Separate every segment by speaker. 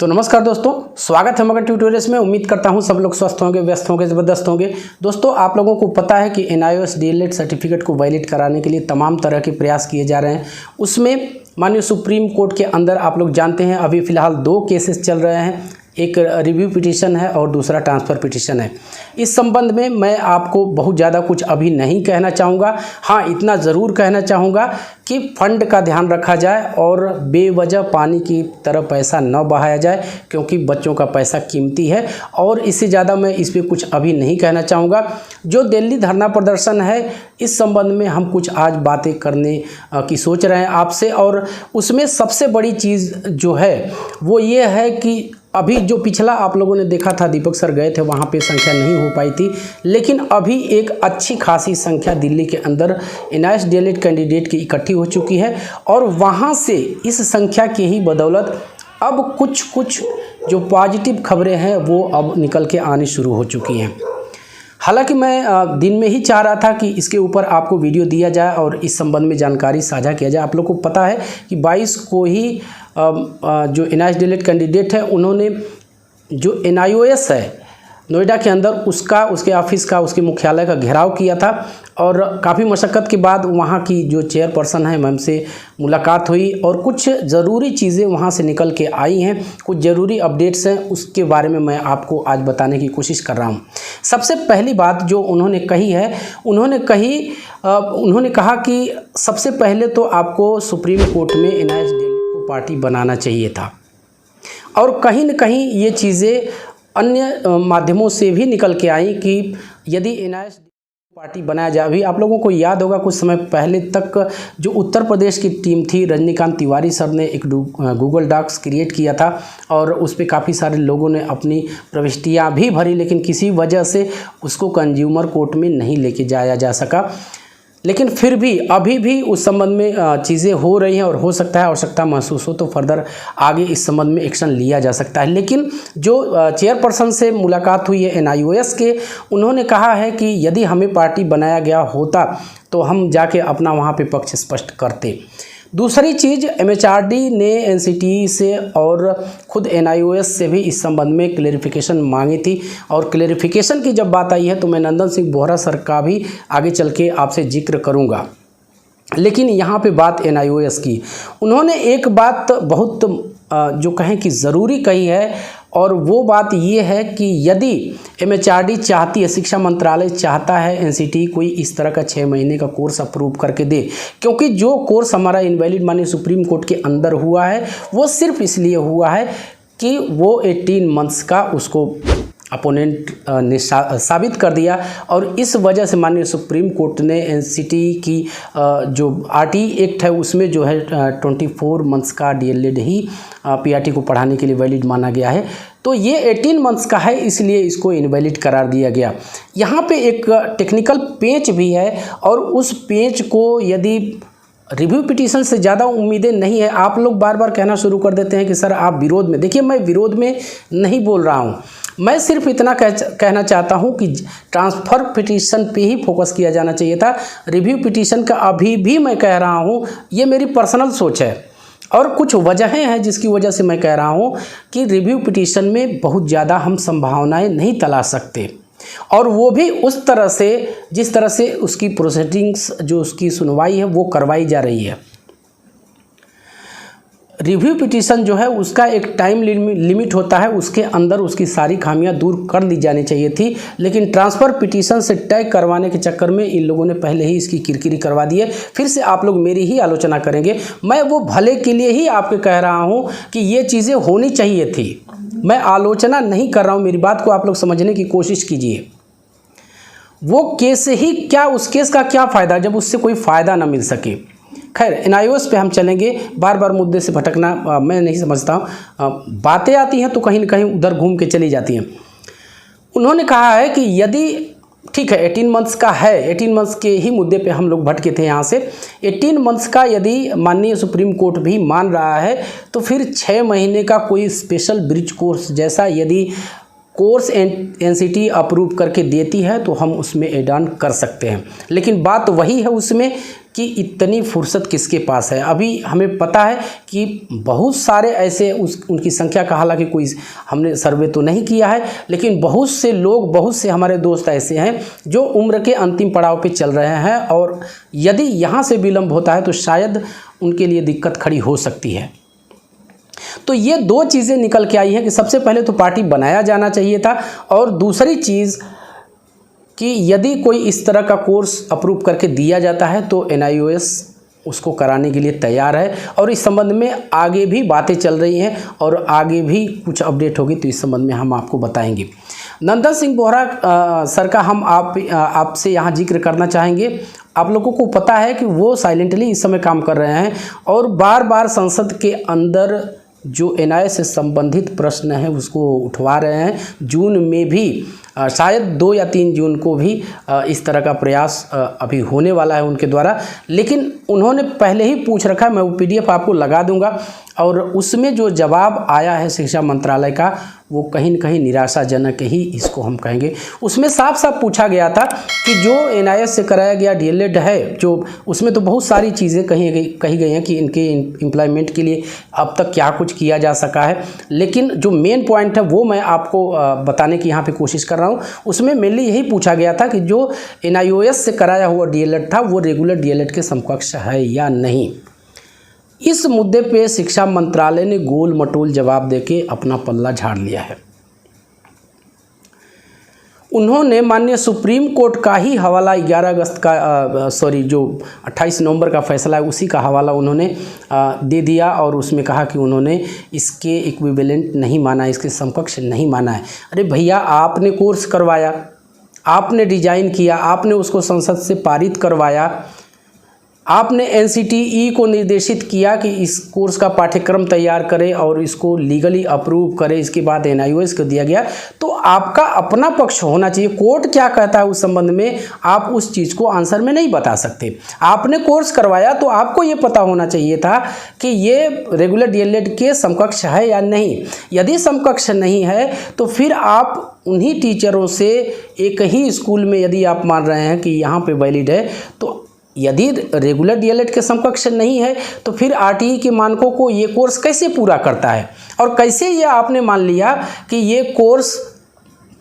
Speaker 1: तो नमस्कार दोस्तों, स्वागत है मगन ट्यूटोरियल्स में। उम्मीद करता हूं सब लोग स्वस्थ होंगे, व्यस्त होंगे, ज़बरदस्त होंगे। दोस्तों, आप लोगों को पता है कि NIOS DLED सर्टिफिकेट को वैलिड कराने के लिए तमाम तरह के प्रयास किए जा रहे हैं। उसमें माननीय सुप्रीम कोर्ट के अंदर आप लोग जानते हैं अभी फ़िलहाल 2 केसेस चल रहे हैं। एक रिव्यू पिटीशन है और दूसरा ट्रांसफ़र पिटीशन है। इस संबंध में मैं आपको बहुत ज़्यादा कुछ अभी नहीं कहना चाहूँगा। हाँ, इतना ज़रूर कहना चाहूँगा कि फ़ंड का ध्यान रखा जाए और बेवजह पानी की तरह पैसा न बहाया जाए, क्योंकि बच्चों का पैसा कीमती है। और इससे ज़्यादा मैं इस पर कुछ अभी नहीं कहना चाहूँगा। जो दिल्ली धरना प्रदर्शन है, इस संबंध में हम कुछ आज बातें करने की सोच रहे हैं आपसे। और उसमें सबसे बड़ी चीज़ जो है वो ये है कि अभी जो पिछला आप लोगों ने देखा था, दीपक सर गए थे, वहाँ पे संख्या नहीं हो पाई थी, लेकिन अभी एक अच्छी खासी संख्या दिल्ली के अंदर NIOS DLED कैंडिडेट की इकट्ठी हो चुकी है। और वहाँ से इस संख्या की ही बदौलत अब कुछ जो पॉजिटिव खबरें हैं वो अब निकल के आनी शुरू हो चुकी हैं। हालांकि मैं दिन में ही चाह रहा था कि इसके ऊपर आपको वीडियो दिया जाए और इस संबंध में जानकारी साझा किया जाए। आप लोग को पता है कि 22 को ही जो NIOS DLED कैंडिडेट है, उन्होंने जो NIOS है नोएडा के अंदर उसके ऑफिस का, उसके मुख्यालय का घेराव किया था। और काफ़ी मशक्क़त के बाद वहाँ की जो चेयरपर्सन है मैम से मुलाकात हुई और कुछ ज़रूरी चीज़ें वहाँ से निकल के आई हैं। कुछ ज़रूरी अपडेट्स हैं, उसके बारे में मैं आपको आज बताने की कोशिश कर रहा हूँ। सबसे पहली बात जो उन्होंने कही है, उन्होंने कहा कि सबसे पहले तो आपको सुप्रीम कोर्ट में NIOS DLED को पार्टी बनाना चाहिए था। और कहीं न कहीं ये चीज़ें अन्य माध्यमों से भी निकल के आई कि यदि NIOS पार्टी बनाया जाए। अभी आप लोगों को याद होगा कुछ समय पहले तक जो उत्तर प्रदेश की टीम थी, रजनीकांत तिवारी सर ने एक गूगल डॉक्स क्रिएट किया था और उस पर काफ़ी सारे लोगों ने अपनी प्रविष्टियां भी भरी, लेकिन किसी वजह से उसको कंज्यूमर कोर्ट में नहीं लेके जाया जा सका। लेकिन फिर भी अभी भी उस संबंध में चीज़ें हो रही हैं और हो सकता है आवश्यकता महसूस हो तो फर्दर आगे इस संबंध में एक्शन लिया जा सकता है। लेकिन जो चेयरपर्सन से मुलाकात हुई है NIOS के, उन्होंने कहा है कि यदि हमें पार्टी बनाया गया होता तो हम जाके अपना वहाँ पे पक्ष स्पष्ट करते। दूसरी चीज़, MHRD ने NCTE से और खुद NIOS से भी इस संबंध में क्लेरिफिकेशन मांगी थी। और क्लेरिफिकेशन की जब बात आई है तो मैं नंदन सिंह बोहरा सर का भी आगे चल के आपसे जिक्र करूंगा। लेकिन यहाँ पे बात NIOS की, उन्होंने एक बात बहुत जो कहें कि ज़रूरी कही है, और वो बात ये है कि यदि MHRD चाहती है, शिक्षा मंत्रालय चाहता है NCTE कोई इस तरह का 6 महीने का कोर्स अप्रूव करके दे, क्योंकि जो कोर्स हमारा इनवैलिड माननीय सुप्रीम कोर्ट के अंदर हुआ है वो सिर्फ इसलिए हुआ है कि वो 18 मंथ्स का उसको अपोनेंट ने साबित कर दिया। और इस वजह से माननीय सुप्रीम कोर्ट ने NCTE की जो RTE एक्ट है उसमें जो है 24 मंथ्स का DLED ही PRT को पढ़ाने के लिए वैलिड माना गया है। तो ये 18 मंथ्स का है, इसलिए इसको इनवैलिड करार दिया गया। यहाँ पे एक टेक्निकल पेंच भी है और उस पेंच को यदि रिव्यू पिटीशन से ज़्यादा उम्मीदें नहीं है। आप लोग बार बार कहना शुरू कर देते हैं कि सर आप विरोध में, देखिए मैं विरोध में नहीं बोल रहा हूँ, मैं सिर्फ इतना कहना चाहता हूं कि ट्रांसफ़र पिटीशन पे ही फोकस किया जाना चाहिए था। रिव्यू पिटीशन का अभी भी मैं कह रहा हूं, ये मेरी पर्सनल सोच है और कुछ वजहें हैं जिसकी वजह से मैं कह रहा हूं कि रिव्यू पिटीशन में बहुत ज़्यादा हम संभावनाएं नहीं तलाश सकते, और वो भी उस तरह से जिस तरह से उसकी प्रोसीडिंग्स, जो उसकी सुनवाई है वो करवाई जा रही है। रिव्यू पिटीशन जो है उसका एक टाइम लिमिट होता है, उसके अंदर उसकी सारी खामियां दूर कर ली जानी चाहिए थी। लेकिन ट्रांसफ़र पिटीशन से टैग करवाने के चक्कर में इन लोगों ने पहले ही इसकी किरकिरी करवा दी है। फिर से आप लोग मेरी ही आलोचना करेंगे, मैं वो भले के लिए ही आपको कह रहा हूँ कि ये चीज़ें होनी चाहिए थी। मैं आलोचना नहीं कर रहा हूँ, मेरी बात को आप लोग समझने की कोशिश कीजिए। वो केस ही क्या, उस केस का क्या फ़ायदा जब उससे कोई फ़ायदा ना मिल सके। खैर, NIOS पे हम चलेंगे, बार बार मुद्दे से भटकना मैं नहीं समझता हूँ। बातें आती हैं तो कहीं न कहीं उधर घूम के चली जाती हैं। उन्होंने कहा है कि यदि ठीक है 18 मंथ्स का है, 18 मंथ्स के ही मुद्दे पे हम लोग भटके थे यहाँ से। 18 मंथ्स का यदि माननीय सुप्रीम कोर्ट भी मान रहा है तो फिर 6 महीने का कोई स्पेशल ब्रिज कोर्स जैसा यदि कोर्स एनसीटी अप्रूव करके देती है तो हम उसमें ऐड ऑन कर सकते हैं। लेकिन बात वही है उसमें कि इतनी फुर्सत किसके पास है। अभी हमें पता है कि बहुत सारे ऐसे उनकी संख्या का हालांकि कोई हमने सर्वे तो नहीं किया है, लेकिन बहुत से लोग, बहुत से हमारे दोस्त ऐसे हैं जो उम्र के अंतिम पड़ाव पे चल रहे हैं, और यदि यहाँ से विलम्ब होता है तो शायद उनके लिए दिक्कत खड़ी हो सकती है। तो ये दो चीज़ें निकल के आई हैं कि सबसे पहले तो पार्टी बनाया जाना चाहिए था, और दूसरी चीज़ कि यदि कोई इस तरह का कोर्स अप्रूव करके दिया जाता है तो NIOS उसको कराने के लिए तैयार है, और इस संबंध में आगे भी बातें चल रही हैं और आगे भी कुछ अपडेट होगी तो इस संबंध में हम आपको बताएंगे। नंदन सिंह बोहरा सर का हम आपसे यहाँ जिक्र करना चाहेंगे। आप लोगों को पता है कि वो साइलेंटली इस समय काम कर रहे हैं और बार बार संसद के अंदर जो NIS से संबंधित प्रश्न है उसको उठवा रहे हैं। जून में भी शायद 2 या 3 जून को भी इस तरह का प्रयास अभी होने वाला है उनके द्वारा, लेकिन उन्होंने पहले ही पूछ रखा है। मैं वो PDF आपको लगा दूंगा, और उसमें जो जवाब आया है शिक्षा मंत्रालय का वो कहीं न कहीं निराशाजनक ही इसको हम कहेंगे। उसमें साफ साफ पूछा गया था कि जो NIS से कराया गया DLED है, जो उसमें तो बहुत सारी चीज़ें कही गई हैं कि इनके एम्प्लॉयमेंट के लिए अब तक क्या कुछ किया जा सका है, लेकिन जो मेन पॉइंट है वो मैं आपको बताने की यहाँ पे कोशिश कर रहा हूँ। उसमें मेनली यही पूछा गया था कि जो NIOS से कराया हुआ DLED था वो रेगुलर DLED के समकक्ष है या नहीं। इस मुद्दे पे शिक्षा मंत्रालय ने गोल मटोल जवाब देके अपना पल्ला झाड़ लिया है। उन्होंने माननीय सुप्रीम कोर्ट का ही हवाला 11 अगस्त का जो 28 नवंबर का फैसला है उसी का हवाला उन्होंने दे दिया, और उसमें कहा कि उन्होंने इसके इक्विवेलेंट नहीं माना, इसके समकक्ष नहीं माना है। अरे भैया, आपने कोर्स करवाया, आपने डिजाइन किया, आपने उसको संसद से पारित करवाया, आपने NCTE को निर्देशित किया कि इस कोर्स का पाठ्यक्रम तैयार करे और इसको लीगली अप्रूव करे, इसके बाद NIOS को दिया गया, तो आपका अपना पक्ष होना चाहिए। कोर्ट क्या कहता है उस संबंध में आप उस चीज़ को आंसर में नहीं बता सकते। आपने कोर्स करवाया तो आपको ये पता होना चाहिए था कि ये रेगुलर DLED के समकक्ष है या नहीं। यदि समकक्ष नहीं है तो फिर आप उन्हीं टीचरों से एक ही स्कूल में यदि आप मान रहे हैं कि यहाँ पे वैलिड है, तो यदि रेगुलर DLED के समकक्ष नहीं है तो फिर RTE के मानकों को ये कोर्स कैसे पूरा करता है, और कैसे ये आपने मान लिया कि ये कोर्स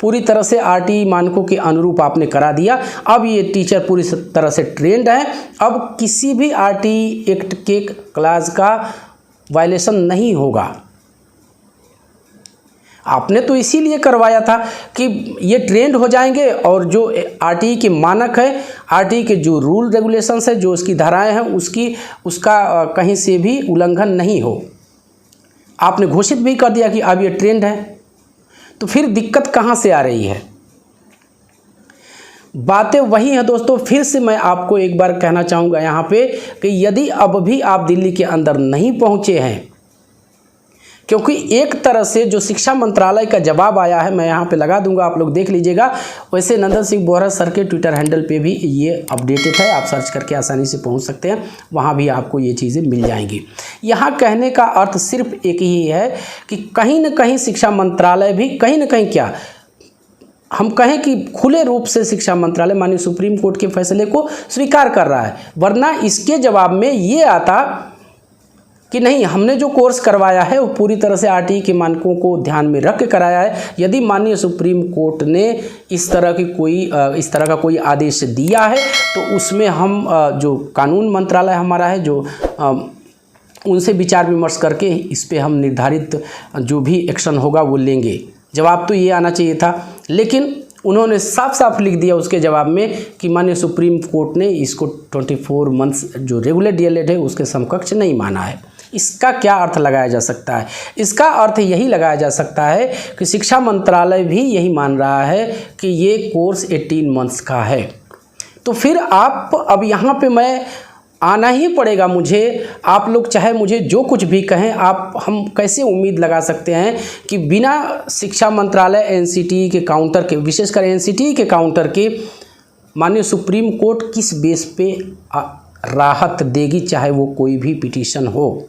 Speaker 1: पूरी तरह से RTE मानकों के अनुरूप आपने करा दिया। अब ये टीचर पूरी तरह से ट्रेंड है, अब किसी भी RTE एक्ट के क्लास का वायलेशन नहीं होगा। आपने तो इसीलिए करवाया था कि ये ट्रेंड हो जाएंगे, और जो RTE के मानक है, RTE के जो रूल रेगुलेशंस है, जो उसकी धाराएं हैं, उसका कहीं से भी उल्लंघन नहीं हो। आपने घोषित भी कर दिया कि अब ये ट्रेंड है, तो फिर दिक्कत कहाँ से आ रही है? बातें वही हैं दोस्तों। फिर से मैं आपको एक बार कहना चाहूँगा यहाँ पे कि यदि अब भी आप दिल्ली के अंदर नहीं पहुँचे हैं, क्योंकि एक तरह से जो शिक्षा मंत्रालय का जवाब आया है, मैं यहाँ पे लगा दूंगा, आप लोग देख लीजिएगा। वैसे नंदन सिंह बोहरा सर के ट्विटर हैंडल पे भी ये अपडेटेड है, आप सर्च करके आसानी से पहुँच सकते हैं, वहाँ भी आपको ये चीज़ें मिल जाएंगी। यहाँ कहने का अर्थ सिर्फ एक ही है कि कहीं न कहीं शिक्षा मंत्रालय भी कहीं न कहीं, क्या हम कहें कि खुले रूप से शिक्षा मंत्रालय माननीय सुप्रीम कोर्ट के फैसले को स्वीकार कर रहा है, वरना इसके जवाब में ये आता कि नहीं, हमने जो कोर्स करवाया है वो पूरी तरह से RTE के मानकों को ध्यान में रख के कराया है। यदि माननीय सुप्रीम कोर्ट ने इस तरह का कोई आदेश दिया है तो उसमें हम जो कानून मंत्रालय हमारा है, जो उनसे विचार विमर्श करके इस पे हम निर्धारित जो भी एक्शन होगा वो लेंगे। जवाब तो ये आना चाहिए था, लेकिन उन्होंने साफ साफ लिख दिया उसके जवाब में कि माननीय सुप्रीम कोर्ट ने इसको 24 मंथ्स जो रेगुलर DLED है उसके समकक्ष नहीं माना है। इसका क्या अर्थ लगाया जा सकता है? इसका अर्थ यही लगाया जा सकता है कि शिक्षा मंत्रालय भी यही मान रहा है कि ये कोर्स 18 मंथ्स का है। तो फिर आप अब यहाँ पे मैं आना ही पड़ेगा मुझे। आप लोग चाहे मुझे जो कुछ भी कहें, हम कैसे उम्मीद लगा सकते हैं कि बिना शिक्षा मंत्रालय NCTE के काउंटर के, विशेषकर NCTE के काउंटर के, माननीय सुप्रीम कोर्ट किस बेस पे राहत देगी, चाहे वो कोई भी पिटीशन हो।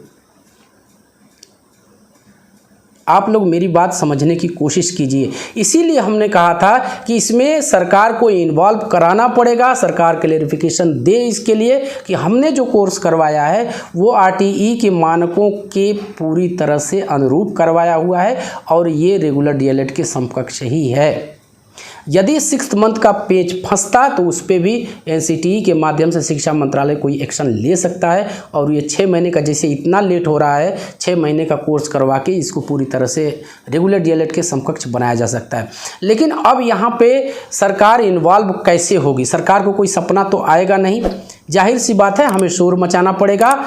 Speaker 1: आप लोग मेरी बात समझने की कोशिश कीजिए। इसीलिए हमने कहा था कि इसमें सरकार को इन्वॉल्व कराना पड़ेगा, सरकार क्लेरिफिकेशन दे इसके लिए कि हमने जो कोर्स करवाया है वो RTE के मानकों के पूरी तरह से अनुरूप करवाया हुआ है और ये रेगुलर DLED के समकक्ष ही है। यदि 6th मंथ का पेज फंसता तो उस पर भी NCTE के माध्यम से शिक्षा मंत्रालय कोई एक्शन ले सकता है और ये 6 महीने का, जैसे इतना लेट हो रहा है, 6 महीने का कोर्स करवा के इसको पूरी तरह से रेगुलर DLED के समकक्ष बनाया जा सकता है। लेकिन अब यहाँ पे सरकार इन्वॉल्व कैसे होगी? सरकार को कोई सपना तो आएगा नहीं, जाहिर सी बात है हमें शोर मचाना पड़ेगा।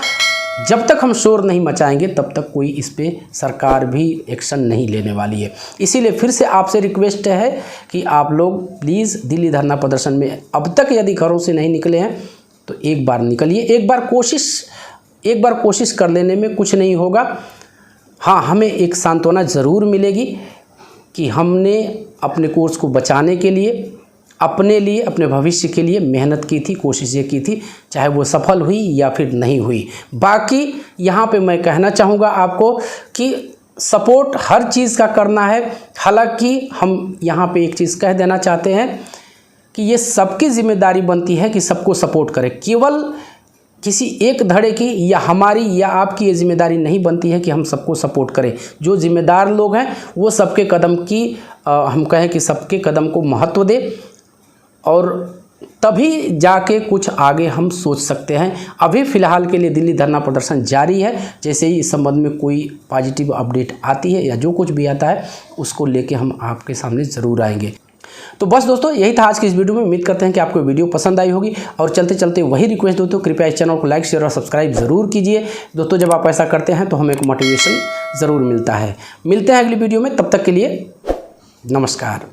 Speaker 1: जब तक हम शोर नहीं मचाएंगे तब तक कोई इस पे सरकार भी एक्शन नहीं लेने वाली है। इसीलिए फिर से आपसे रिक्वेस्ट है कि आप लोग प्लीज़ दिल्ली धरना प्रदर्शन में अब तक यदि घरों से नहीं निकले हैं तो एक बार निकलिए, एक बार कोशिश कर लेने में कुछ नहीं होगा। हाँ, हमें एक सांत्वना ज़रूर मिलेगी कि हमने अपने कोर्स को बचाने के लिए, अपने लिए, अपने भविष्य के लिए मेहनत की थी, कोशिशें की थी, चाहे वो सफल हुई या फिर नहीं हुई। बाकी यहाँ पे मैं कहना चाहूँगा आपको कि सपोर्ट हर चीज़ का करना है। हालांकि हम यहाँ पे एक चीज़ कह देना चाहते हैं कि ये सबकी जिम्मेदारी बनती है कि सबको सपोर्ट करें। केवल किसी एक धड़े की या हमारी या आपकी ये जिम्मेदारी नहीं बनती है कि हम सबको सपोर्ट करें। जो जिम्मेदार लोग हैं वो सबके कदम की हम कहें कि सबके कदम को महत्व दें और तभी जाके कुछ आगे हम सोच सकते हैं। अभी फ़िलहाल के लिए दिल्ली धरना प्रदर्शन जारी है। जैसे ही इस संबंध में कोई पॉजिटिव अपडेट आती है या जो कुछ भी आता है उसको लेके हम आपके सामने ज़रूर आएंगे। तो बस दोस्तों, यही था आज की इस वीडियो में। उम्मीद करते हैं कि आपको वीडियो पसंद आई होगी और चलते चलते वही रिक्वेस्ट दोस्तों, कृपया इस चैनल को लाइक, शेयर और सब्सक्राइब ज़रूर कीजिए दोस्तों। जब आप ऐसा करते हैं तो हमें एक मोटिवेशन ज़रूर मिलता है। मिलते हैं अगली वीडियो में, तब तक के लिए नमस्कार।